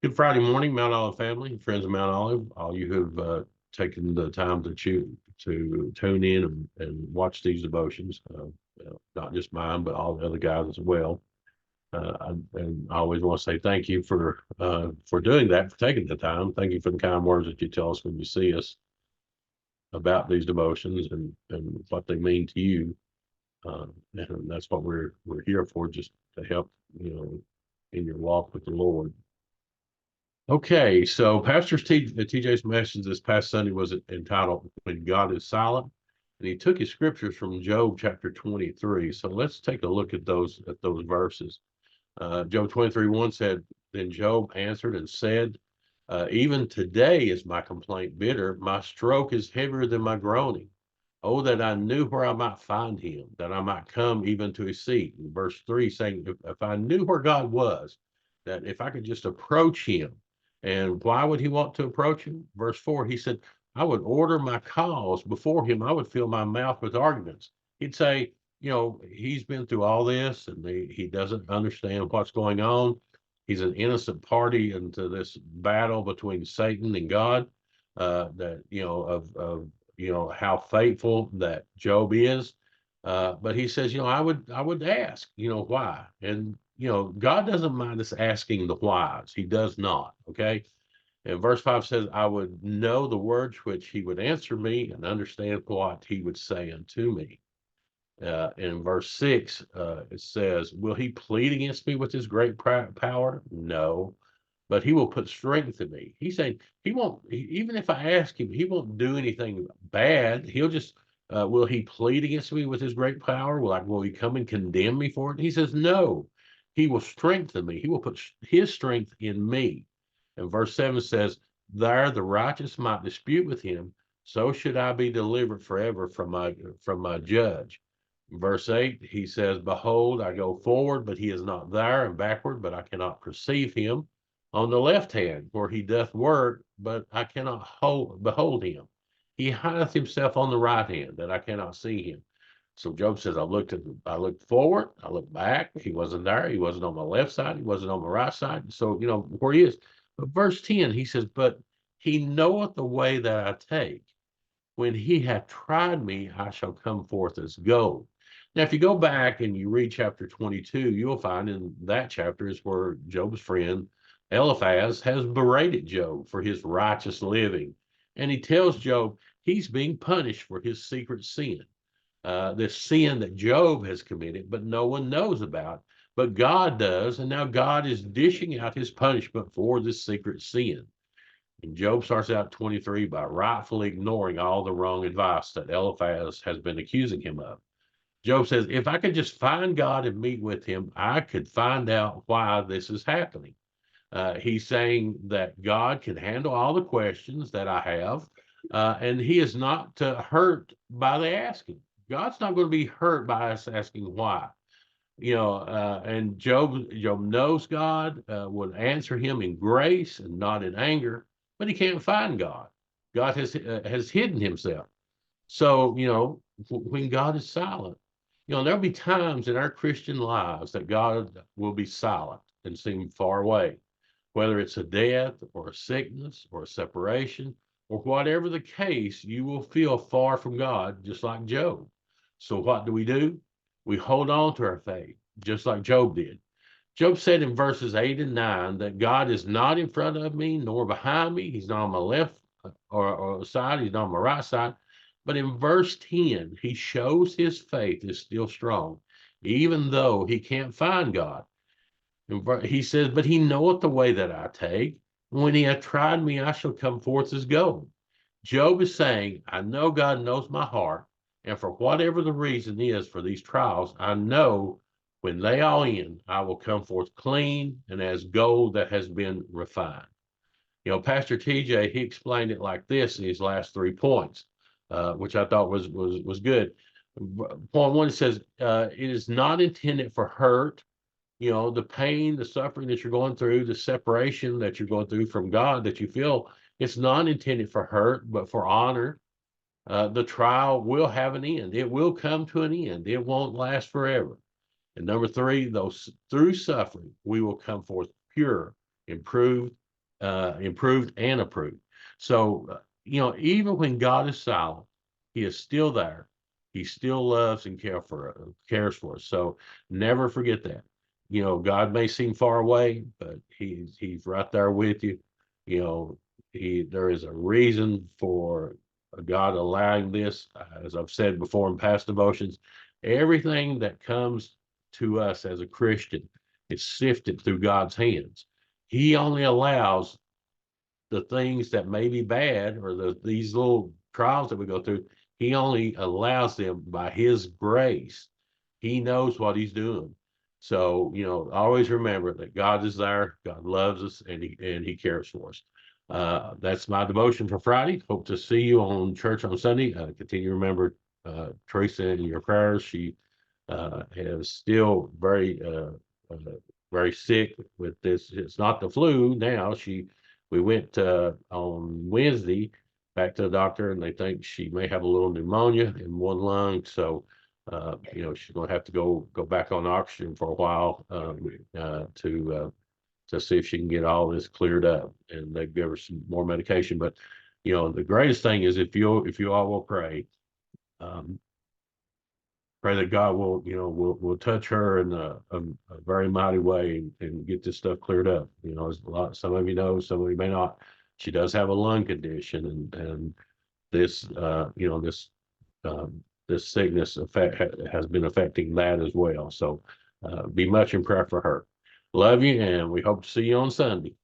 Good Friday morning, Mount Olive family, friends of Mount Olive, all you who've taken the time to tune in and watch these devotions, not just mine, but all the other guys as well. And I always want to say thank you for doing that, for taking the time. Thank you for the kind words that you tell us when you see us about these devotions and what they mean to you. And that's what we're here for, just to help in your walk with the Lord. Okay, so TJ's message this past Sunday was entitled "When God is Silent," and he took his scriptures from Job chapter 23. So let's take a look at those verses. Job 23:1 said, "Then Job answered and said, Even today is my complaint bitter. My stroke is heavier than my groaning. Oh, that I knew where I might find him, that I might come even to his seat." In verse 3, saying, if I knew where God was, that if I could just approach him. And why would he want to approach him? Verse 4, he said, I would order my cause before him. I would fill my mouth with arguments. He'd say, he's been through all this and he doesn't understand what's going on. He's an innocent party into this battle between Satan and God. That how faithful that Job is. But he says, I would ask, why? And God doesn't mind us asking the whys. He does not. Okay. And verse 5 says, I would know the words which he would answer me and understand what he would say unto me. In verse 6, it says, will he plead against me with his great power? No, but he will put strength in me. He's saying even if I ask him, he won't do anything bad. He'll just, will he plead against me with his great power? Will he come and condemn me for it? He says, no, he will strengthen me. He will put his strength in me. And verse 7 says, there the righteous might dispute with him. So should I be delivered forever from my judge. Verse 8, he says, behold, I go forward, but he is not there, and backward, but I cannot perceive him. On the left hand, where he doth work, but I cannot behold him. He hideth himself on the right hand, that I cannot see him. So Job says, I looked forward, I looked back. He wasn't there. He wasn't on my left side. He wasn't on my right side. So, where he is. But verse 10, he says, but he knoweth the way that I take. When he hath tried me, I shall come forth as gold. Now, if you go back and you read chapter 22, you'll find in that chapter is where Job's friend Eliphaz has berated Job for his righteous living. And he tells Job he's being punished for his secret sin, this sin that Job has committed, but no one knows about. But God does. And now God is dishing out his punishment for this secret sin. And Job starts out 23 by rightfully ignoring all the wrong advice that Eliphaz has been accusing him of. Job says, if I could just find God and meet with him, I could find out why this is happening. He's saying that God can handle all the questions that I have, and he is not hurt by the asking. God's not going to be hurt by us asking why. And Job knows God would answer him in grace and not in anger, but he can't find God. God has hidden himself. So when God is silent, there'll be times in our Christian lives that God will be silent and seem far away, whether it's a death or a sickness or a separation or whatever the case, you will feel far from God, just like Job. So what do? We hold on to our faith, just like Job did. Job said in verses 8 and 9 that God is not in front of me nor behind me. He's not on my left or side. He's not on my right side. But in verse 10, he shows his faith is still strong, even though he can't find God. He says, but he knoweth the way that I take. When he hath tried me, I shall come forth as gold. Job is saying, I know God knows my heart. And for whatever the reason is for these trials, I know when they all end, I will come forth clean and as gold that has been refined. Pastor TJ, he explained it like this in his last 3 points, which I thought was good. Point one, it says, it is not intended for hurt, the pain, the suffering that you're going through, the separation that you're going through from God that you feel, it's not intended for hurt, but for honor. The trial will have an end. It will come to an end. It won't last forever. And number three, those through suffering, we will come forth pure, improved, improved and approved. So, even when God is silent, he is still there. He still loves and cares for us. So never forget that. God may seem far away, but he's right there with you. You know, there is a reason for God allowing this. As I've said before in past devotions, everything that comes to us as a Christian is sifted through God's hands. He only allows the things that may be bad, or these little trials that we go through. He only allows them by his grace. He knows what he's doing. So, always remember that God is there, God loves us, and he cares for us. That's my devotion for Friday. Hope to see you on church on Sunday. Continue to remember Teresa in your prayers. She is still very sick with this. It's not the flu now. We went on Wednesday back to the doctor, and they think she may have a little pneumonia in one lung. So, she's going to have to go back on oxygen for a while to see if she can get all this cleared up. And they give her some more medication. But the greatest thing is if you all will pray. Pray that God will touch her in a very mighty way and get this stuff cleared up. As some of you know, some of you may not. She does have a lung condition, and this this sickness has been affecting that as well. So be much in prayer for her. Love you, and we hope to see you on Sunday.